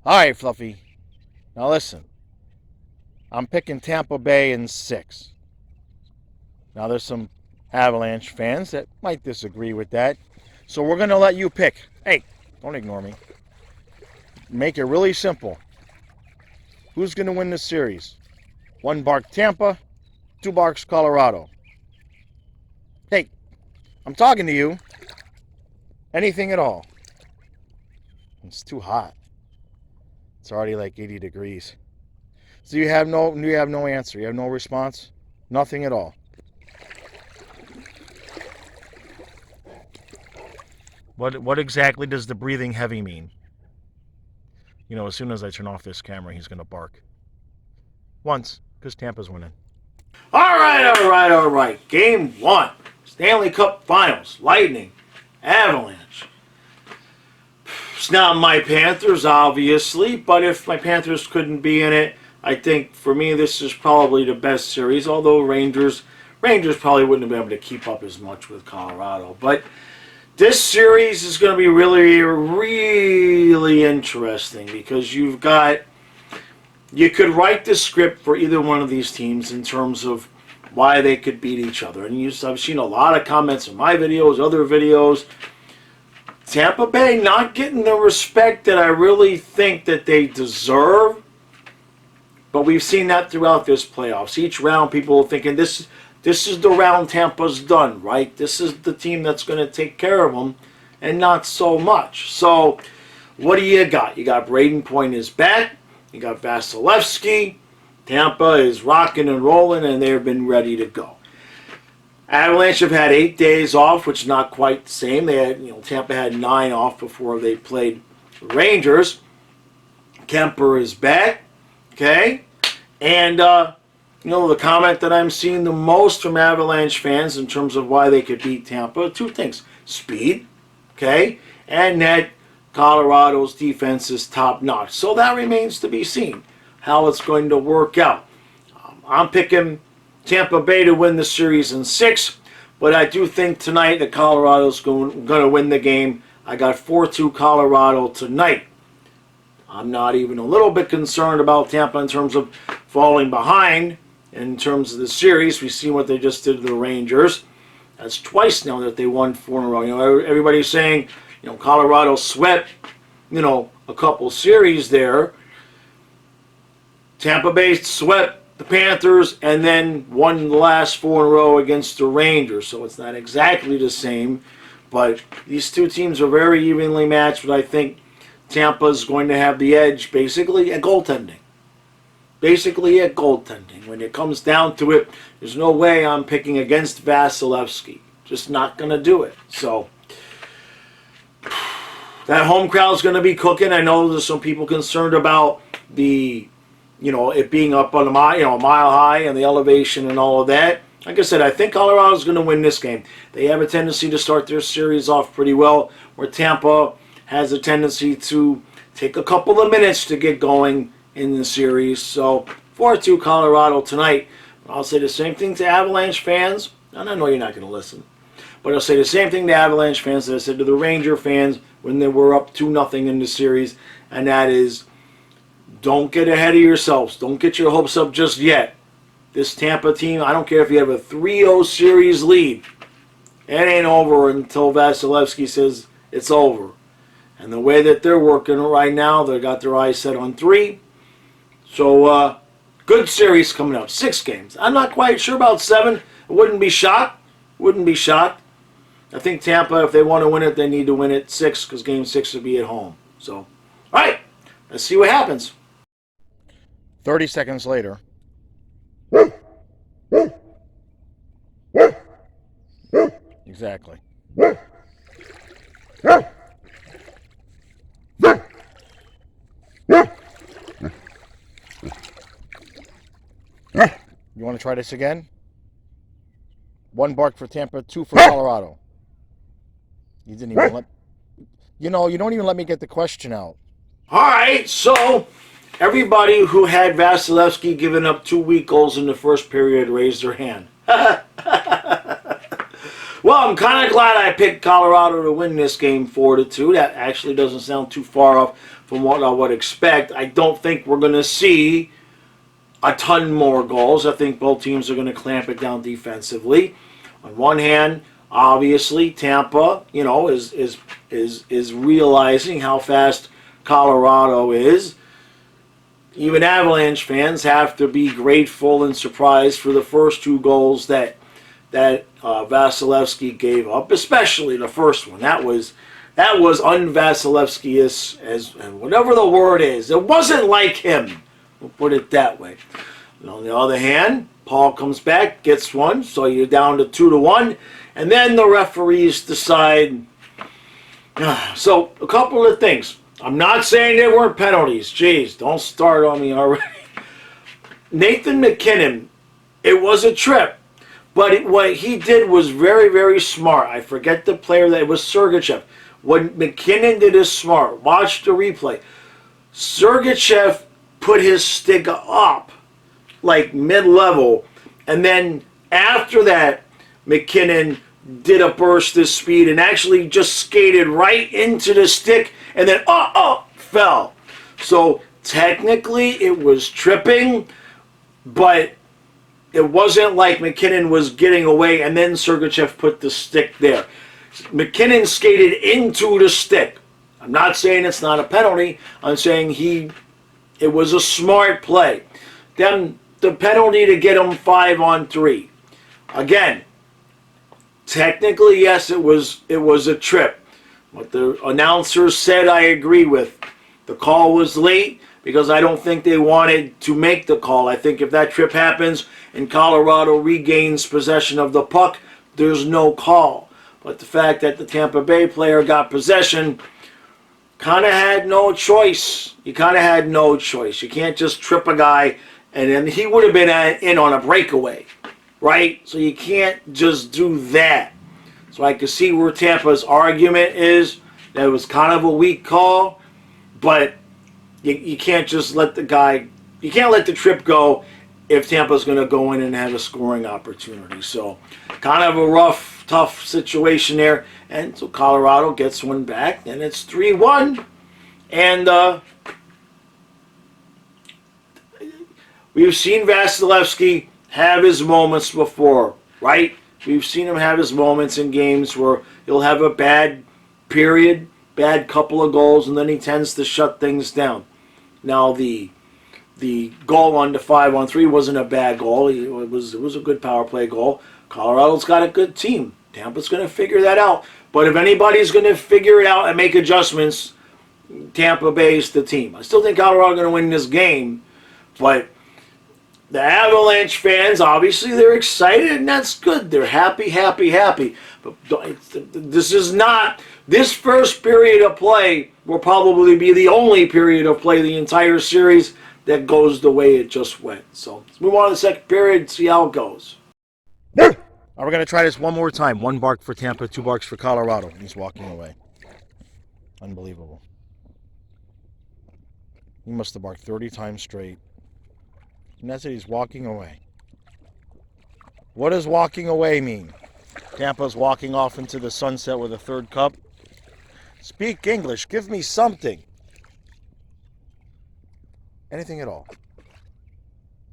All right, Fluffy. Now listen. I'm picking Tampa Bay in 6. Now there's some Avalanche fans that might disagree with that. So we're going to let you pick. Hey, don't ignore me. Make it really simple. Who's going to win this series? 1 bark Tampa, 2 barks Colorado. Hey, I'm talking to you. Anything at all. It's too hot. It's already like 80 degrees. So you have no answer. You have no response. Nothing at all. What exactly does the breathing heavy mean? You know, as soon as I turn off this camera, he's going to bark. Once, because Tampa's winning. All right. Game 1. Stanley Cup Finals. Lightning. Avalanche. It's not my Panthers, obviously, but if my Panthers couldn't be in it, I think for me this is probably the best series, although Rangers probably wouldn't have been able to keep up as much with Colorado. But this series is going to be really, really interesting because you could write the script for either one of these teams in terms of why they could beat each other. And I've seen a lot of comments in my videos, other videos. Tampa Bay not getting the respect that I really think that they deserve. But we've seen that throughout this playoffs. Each round, people are thinking, this is the round Tampa's done, right? This is the team that's going to take care of them, and not so much. So, what do you got? You got Braden Point is back. You got Vasilevsky. Tampa is rocking and rolling, and they've been ready to go. Avalanche have had 8 days off, which is not quite the same. They had, Tampa had 9 off before they played the Rangers. Kemper is back, okay? And, the comment that I'm seeing the most from Avalanche fans in terms of why they could beat Tampa, 2 things. Speed, okay? And that Colorado's defense is top-notch. So that remains to be seen, how it's going to work out. I'm picking Tampa Bay to win the series in 6, but I do think tonight that Colorado's going to win the game. I got 4-2 Colorado tonight. I'm not even a little bit concerned about Tampa in terms of falling behind in terms of the series. We've seen what they just did to the Rangers. That's twice now that they won 4 in a row. Everybody's saying, Colorado swept, a couple series there. Tampa Bay swept the Panthers and then won the last 4 in a row against the Rangers. So it's not exactly the same, but these 2 teams are very evenly matched, but I think Tampa's going to have the edge basically at goaltending. When it comes down to it, there's no way I'm picking against Vasilevsky. Just not going to do it. So that home crowd's going to be cooking. I know there's some people concerned about the it being up on a mile high and the elevation and all of that. Like I said, I think Colorado's going to win this game. They have a tendency to start their series off pretty well, where Tampa has a tendency to take a couple of minutes to get going in the series. So 4-2 Colorado tonight. I'll say the same thing to Avalanche fans, and I know you're not going to listen, but I'll say the same thing to Avalanche fans that I said to the Ranger fans when they were up 2-0 in the series, and that is, don't get ahead of yourselves. Don't get your hopes up just yet. This Tampa team, I don't care if you have a 3-0 series lead, it ain't over until Vasilevsky says it's over. And the way that they're working right now, they got their eyes set on 3. So, good series coming up. 6 games. I'm not quite sure about 7. I wouldn't be shocked. I think Tampa, if they want to win it, they need to win it 6, because Game 6 will be at home. So, all right. Let's see what happens. 30 seconds later. Exactly. You want to try this again? 1 bark for Tampa, 2 for Colorado. You didn't even let... you don't even let me get the question out. All right, so everybody who had Vasilevsky giving up 2 weak goals in the first period raised their hand. Well, I'm kind of glad I picked Colorado to win this game 4-2. That actually doesn't sound too far off from what I would expect. I don't think we're going to see a ton more goals. I think both teams are going to clamp it down defensively. On one hand, obviously Tampa, is realizing how fast Colorado is. Even Avalanche fans have to be grateful and surprised for the first 2 goals that Vasilevsky gave up, especially the first one. That was un-Vasilevsky-ish, as whatever the word is. It wasn't like him. We'll put it that way. And on the other hand, Paul comes back, gets one, so you're down to 2-1, and then the referees decide. So a couple of things. I'm not saying there weren't penalties. Jeez, don't start on me already. Nathan MacKinnon, it was a trip. But what he did was very, very smart. I forget the player that it was Sergachev. What MacKinnon did is smart. Watch the replay. Sergachev put his stick up, like mid-level. And then after that, MacKinnon did a burst of speed and actually just skated right into the stick and then fell. So technically it was tripping, but it wasn't like MacKinnon was getting away and then Sergachev put the stick there. MacKinnon skated into the stick. I'm not saying it's not a penalty. I'm saying it was a smart play. Then the penalty to get him 5-on-3. Again, technically, yes, it was a trip. What the announcer said, I agree with. The call was late because I don't think they wanted to make the call. I think if that trip happens and Colorado regains possession of the puck, there's no call. But the fact that the Tampa Bay player got possession, kind of had no choice. You kind of had no choice. You can't just trip a guy, and then he would have been in on a breakaway, right? So you can't just do that. So I can see where Tampa's argument is. That it was kind of a weak call, but you can't just let the guy, you can't let the trip go if Tampa's going to go in and have a scoring opportunity. So kind of a rough, tough situation there. And so Colorado gets one back, and it's 3-1. And we've seen Vasilevsky have his moments before, right? We've seen him have his moments in games where he'll have a bad period, bad couple of goals, and then he tends to shut things down. Now the goal on the 5-on-3 wasn't a bad goal. It was a good power play goal. Colorado's got a good team. Tampa's going to figure that out. But if anybody's going to figure it out and make adjustments, Tampa Bay's the team. I still think Colorado's going to win this game, but the Avalanche fans, obviously, they're excited, and that's good. They're happy, happy, happy. But this first period of play will probably be the only period of play the entire series that goes the way it just went. So let's move on to the second period and see how it goes. All right, we're going to try this one more time. 1 bark for Tampa, 2 barks for Colorado. He's walking away. Unbelievable. He must have barked 30 times straight. And that's it, he's walking away. What does walking away mean? Tampa's walking off into the sunset with a 3rd cup. Speak English. Give me something. Anything at all.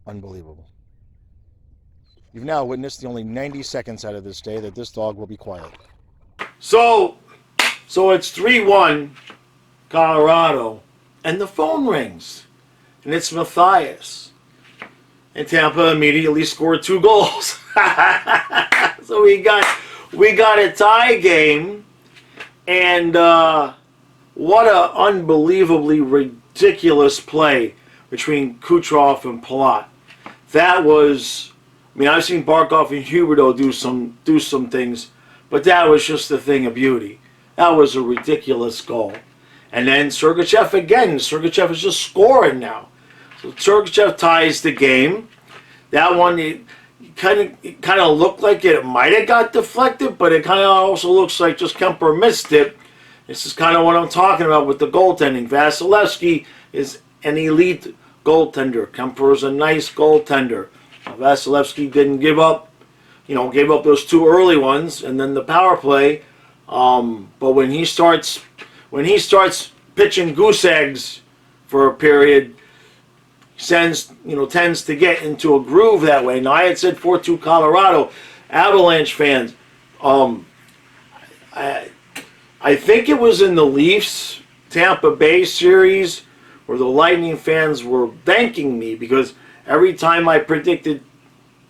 Unbelievable. You've now witnessed the only 90 seconds out of this day that this dog will be quiet. So it's 3-1 Colorado, and the phone rings, and it's Matthias. And Tampa immediately scored 2 goals. So we got a tie game, and what a unbelievably ridiculous play between Kucherov and Palat. That was, I mean, I've seen Barkov and Huberdeau do some things, but that was just a thing of beauty. That was a ridiculous goal. And then Sergachev again. Sergachev is just scoring now. So Sergachev ties the game. That one, it kind of looked like it might have got deflected, but it kind of also looks like just Kemper missed it. This is kind of what I'm talking about with the goaltending. Vasilevsky is an elite goaltender. Kemper is a nice goaltender. Vasilevsky didn't give up gave up those 2 early ones, and then the power play. But when he starts pitching goose eggs for a period, tends to get into a groove that way. Now I had said 4-2 Colorado. Avalanche fans, I think it was in the Leafs Tampa Bay series where the Lightning fans were thanking me because every time I predicted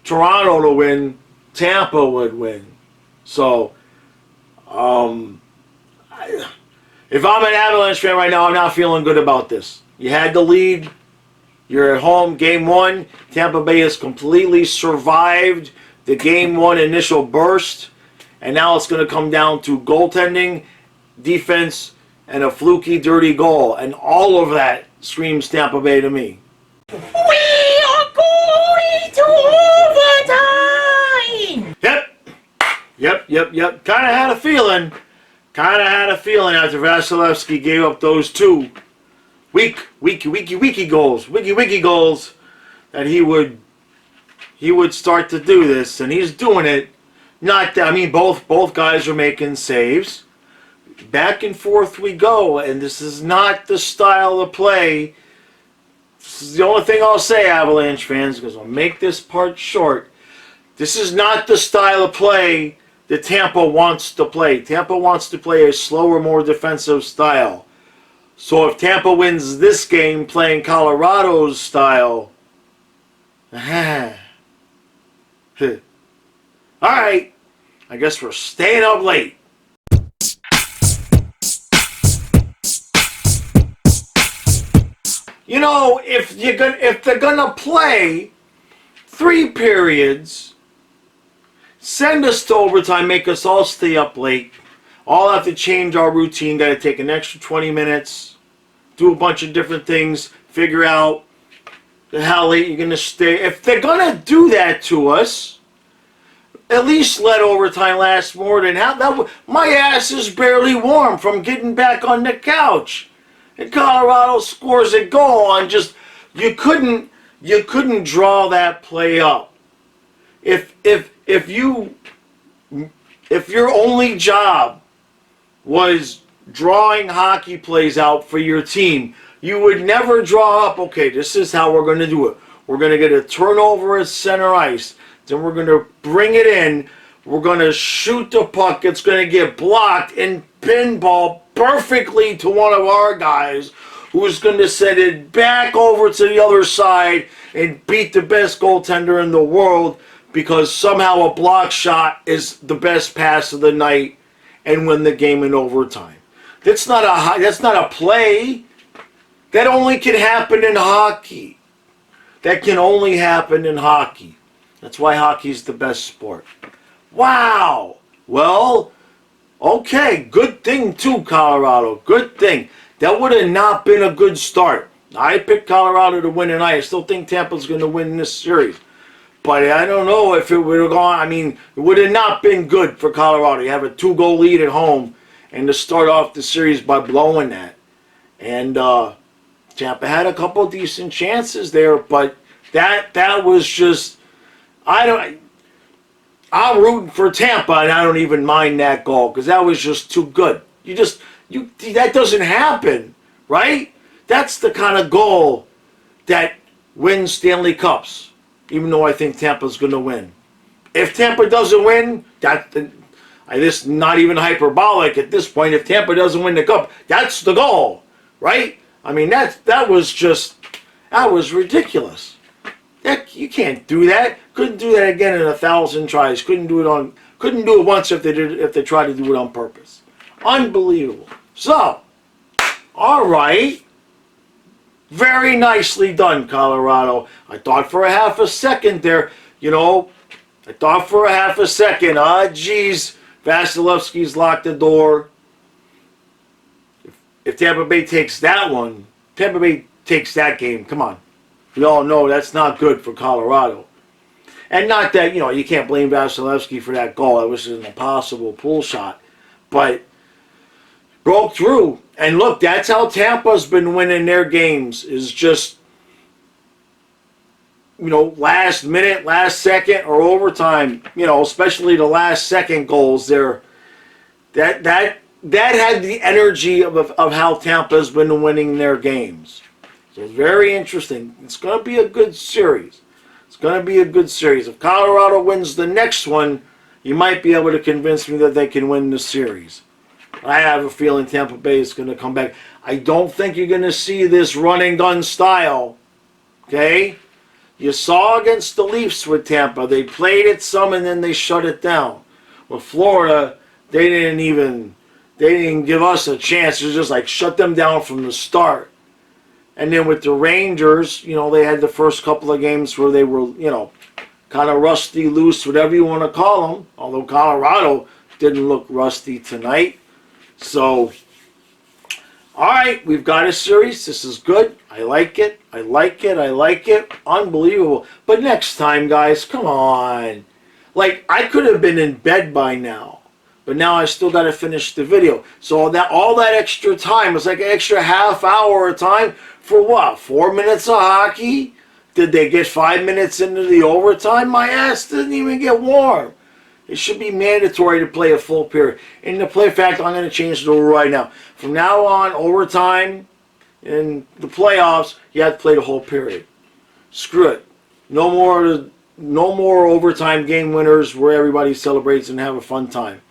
Toronto to win, Tampa would win. So, if I'm an Avalanche fan right now, I'm not feeling good about this. You had the lead. You're at home, Game 1. Tampa Bay has completely survived the Game 1 initial burst. And now it's going to come down to goaltending, defense, and a fluky, dirty goal. And all of that screams Tampa Bay to me. We are going to overtime! Yep. Kind of had a feeling after Vasilevsky gave up those 2 wiki goals that he would start to do this, and he's doing it. Not that, I mean, both guys are making saves. Back and forth we go, and this is not the style of play. This is the only thing I'll say, Avalanche fans, because I'll make this part short. This is not the style of play that Tampa wants to play. Tampa wants to play a slower, more defensive style. So if Tampa wins this game playing Colorado's style, all right, I guess we're staying up late. If they're gonna play 3 periods, send us to overtime, make us all stay up late. All have to change our routine. Got to take an extra 20 minutes, do a bunch of different things, figure out how late you're gonna stay. If they're gonna do that to us, at least let overtime last more than half. My ass is barely warm from getting back on the couch. And Colorado scores a goal on just you couldn't draw that play up. If your only job was drawing hockey plays out for your team, you would never draw up, okay, this is how we're going to do it. We're going to get a turnover at center ice. Then we're going to bring it in. We're going to shoot the puck. It's going to get blocked and pinball perfectly to one of our guys who's going to send it back over to the other side and beat the best goaltender in the world because somehow a block shot is the best pass of the night and win the game in overtime. That's not a play. That only can happen in hockey. That can only happen in hockey. That's why hockey's the best sport. Wow. Well, okay. Good thing too, Colorado. Good thing. That would have not been a good start. I picked Colorado to win tonight. I still think Tampa's going to win this series. But I don't know if it would have gone. I mean, it would have not been good for Colorado. You have a 2-goal lead at home and to start off the series by blowing that. And Tampa had a couple decent chances there, but that was just I'm rooting for Tampa, and I don't even mind that goal because that was just too good. That doesn't happen, right? That's the kind of goal that wins Stanley Cups. Even though I think Tampa's going to win. If Tampa doesn't win, this is not even hyperbolic at this point. If Tampa doesn't win the cup, that's the goal, right? I mean, that was ridiculous. You can't do that. Couldn't do that again in 1,000 tries. Couldn't do it once if they tried to do it on purpose. Unbelievable. So, all right. Very nicely done, Colorado. I thought for a half a second there, geez, Vasilevsky's locked the door. If Tampa Bay takes that one, Tampa Bay takes that game, come on. We all know that's not good for Colorado. And not that, you can't blame Vasilevsky for that goal. It was an impossible pull shot. But broke through. And look, that's how Tampa's been winning their games, is just last minute, last second, or overtime, especially the last second goals there, that had the energy of how Tampa's been winning their games. So it's very interesting. It's going to be a good series. It's going to be a good series. If Colorado wins the next one, you might be able to convince me that they can win the series. I have a feeling Tampa Bay is going to come back. I don't think you're going to see this run and gun style. Okay? You saw against the Leafs with Tampa. They played it some and then they shut it down. With Florida, they didn't give us a chance. It was just like shut them down from the start. And then with the Rangers, they had the first couple of games where they were, kind of rusty, loose, whatever you want to call them. Although Colorado didn't look rusty tonight. So, all right, we've got a series. This is good. I like it. I like it. I like it. Unbelievable. But next time, guys, come on. Like, I could have been in bed by now. But now I still got to finish the video. So all that extra time, it's like an extra half hour of time for what? 4 minutes of hockey? Did they get 5 minutes into the overtime? My ass didn't even get warm. It should be mandatory to play a full period. In the play fact, I'm going to change the rule right now. From now on, overtime in the playoffs, you have to play the whole period. Screw it. No more overtime game winners where everybody celebrates and have a fun time.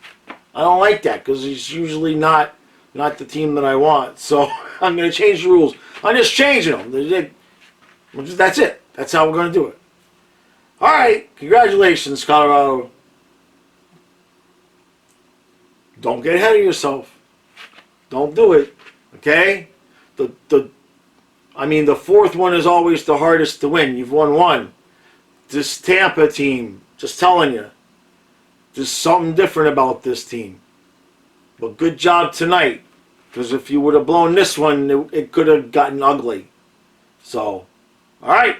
I don't like that because it's usually not the team that I want. So I'm going to change the rules. I'm just changing them. That's it. That's how we're going to do it. All right. Congratulations, Colorado. Don't get ahead of yourself. Don't do it. Okay? The fourth one is always the hardest to win. You've won one. This Tampa team, just telling you, there's something different about this team. But good job tonight. Because if you would have blown this one, it could have gotten ugly. So, all right.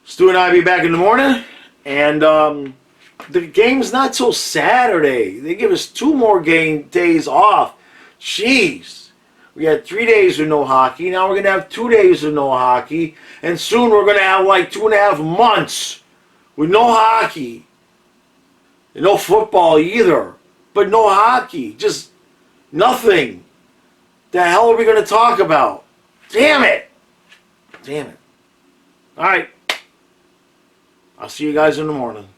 Stu and I will be back in the morning. And the game's not till Saturday. They give us 2 more days off. Jeez. We had 3 days with no hockey. Now we're going to have 2 days with no hockey. And soon we're going to have like 2.5 months with no hockey. And no football either. But no hockey. Just nothing. The hell are we going to talk about? Damn it. Damn it. All right. I'll see you guys in the morning.